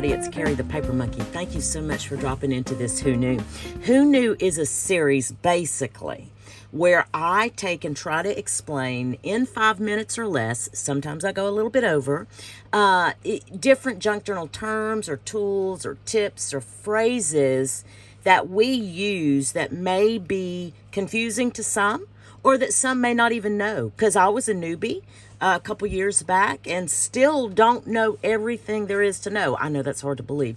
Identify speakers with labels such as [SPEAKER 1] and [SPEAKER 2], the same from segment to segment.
[SPEAKER 1] everybody. It's Carrie the Paper Monkey. Thank you so much for dropping into this Who Knew. Who Knew is a series, basically, where I take and try to explain in 5 minutes or less, sometimes I go a little bit over, different junk journal terms or tools or tips or phrases that we use that may be confusing to some, or that some may not even know, because I was a newbie a couple years back and still don't know everything there is to know. I know that's hard to believe.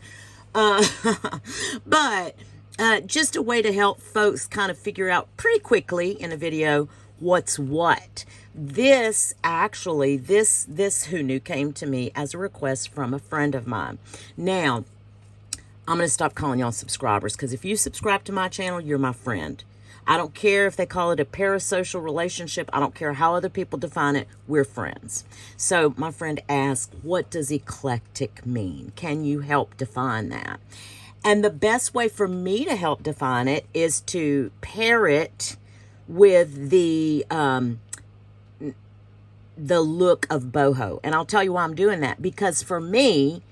[SPEAKER 1] But just a way to help folks kind of figure out pretty quickly in a video what's what. This Who Knew came to me as a request from a friend of mine. Now, I'm going to stop calling y'all subscribers, because if you subscribe to my channel, you're my friend. I don't care if they call it a parasocial relationship. I don't care how other people define it. We're friends. So my friend asked, what does eclectic mean? Can you help define that? And the best way for me to help define it is to pair it with the look of boho. And I'll tell you why I'm doing that. Because for me,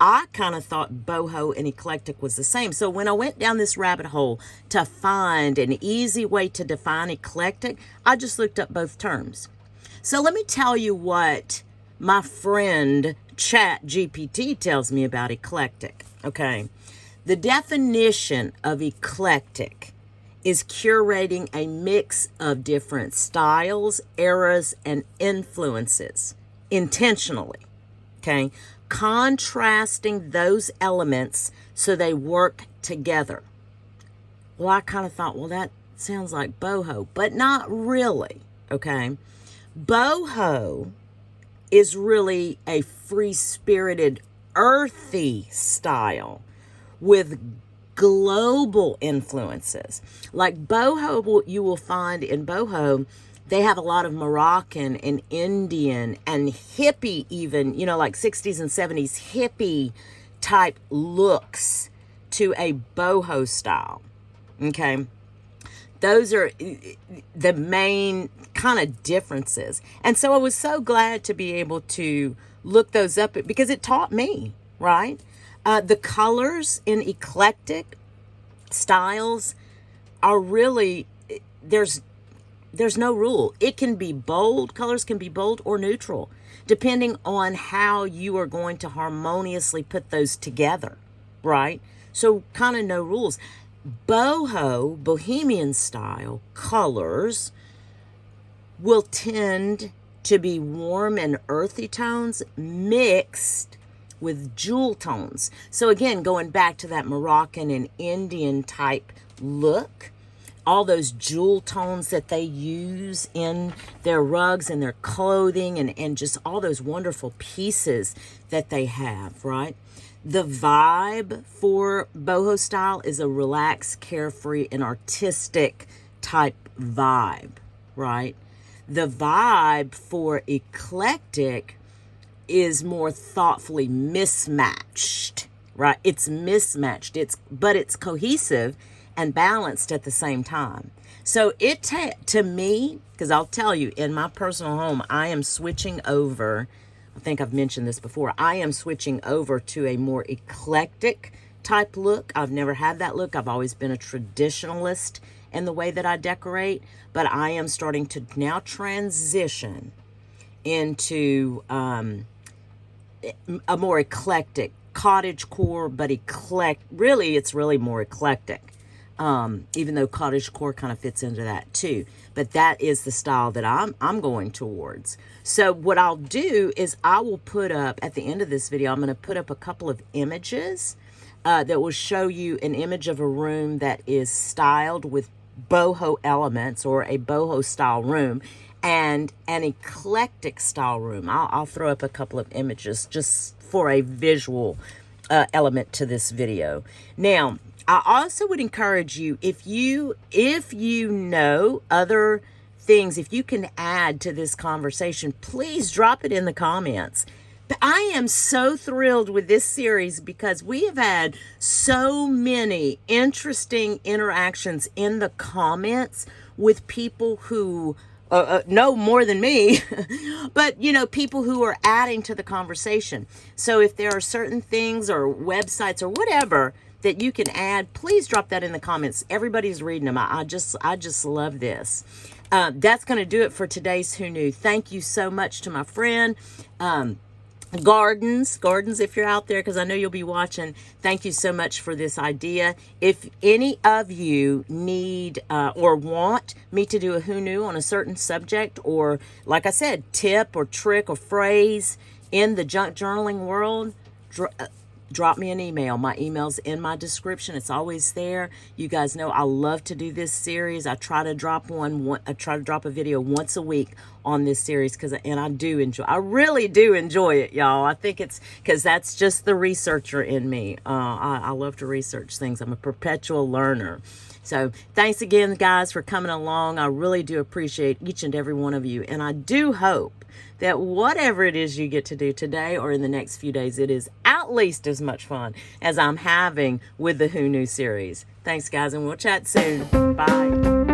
[SPEAKER 1] I kind of thought boho and eclectic was the same. So when I went down this rabbit hole to find an easy way to define eclectic, I just looked up both terms. So let me tell you what my friend ChatGPT tells me about eclectic. Okay. The definition of eclectic is curating a mix of different styles, eras, and influences intentionally. Okay. Contrasting those elements so they work together. Well, I kind of thought, well, that sounds like boho, but not really, okay? Boho is really a free-spirited, earthy style with global influences. Like boho, you will find in boho, they have a lot of Moroccan and Indian and hippie even, like 60s and 70s hippie type looks to a boho style. Okay. Those are the main kind of differences. And so I was so glad to be able to look those up because it taught me, right? The colors in eclectic styles are really, there's no rule. It can be bold. Colors can be bold or neutral, depending on how you are going to harmoniously put those together, right? So kind of no rules. Boho, bohemian style colors will tend to be warm and earthy tones mixed with jewel tones. So again, going back to that Moroccan and Indian type look, all those jewel tones that they use in their rugs and their clothing and just all those wonderful pieces that they have, right? The vibe for boho style is a relaxed, carefree, and artistic type vibe, right? The vibe for eclectic is more thoughtfully mismatched, right? It's mismatched, but it's cohesive and balanced at the same time. So to me, because I'll tell you, in my personal home, I am switching over, I think I've mentioned this before, I am switching over to a more eclectic type look. I've never had that look. I've always been a traditionalist in the way that I decorate, but I am starting to now transition into a more eclectic, cottagecore, but it's really more eclectic. Even though cottagecore kind of fits into that too. But that is the style that I'm going towards. So what I'll do is I will put up, at the end of this video, I'm going to put up a couple of images that will show you an image of a room that is styled with boho elements, or a boho style room, and an eclectic style room. I'll throw up a couple of images just for a visual element to this video. Now, I also would encourage you, if you know other things, if you can add to this conversation, please drop it in the comments. But I am so thrilled with this series because we have had so many interesting interactions in the comments with people who know more than me, but people who are adding to the conversation. So if there are certain things or websites or whatever that you can add, please drop that in the comments. Everybody's reading them. I just love this. That's going to do it for today's Who Knew. Thank you so much to my friend, Gardens, if you're out there, because I know you'll be watching. Thank you so much for this idea. If any of you need or want me to do a Who Knew on a certain subject, or like I said, tip or trick or phrase in the junk journaling world, drop me an email. My email's in my description. It's always there. You guys know I love to do this series. I try to drop a video once a week on this series and I really do enjoy it, y'all. I think it's because that's just the researcher in me. I love to research things. I'm a perpetual learner. So thanks again, guys, for coming along. I really do appreciate each and every one of you. And I do hope that whatever it is you get to do today or in the next few days, it is at least as much fun as I'm having with the Who Knew series. Thanks, guys, and we'll chat soon. Bye.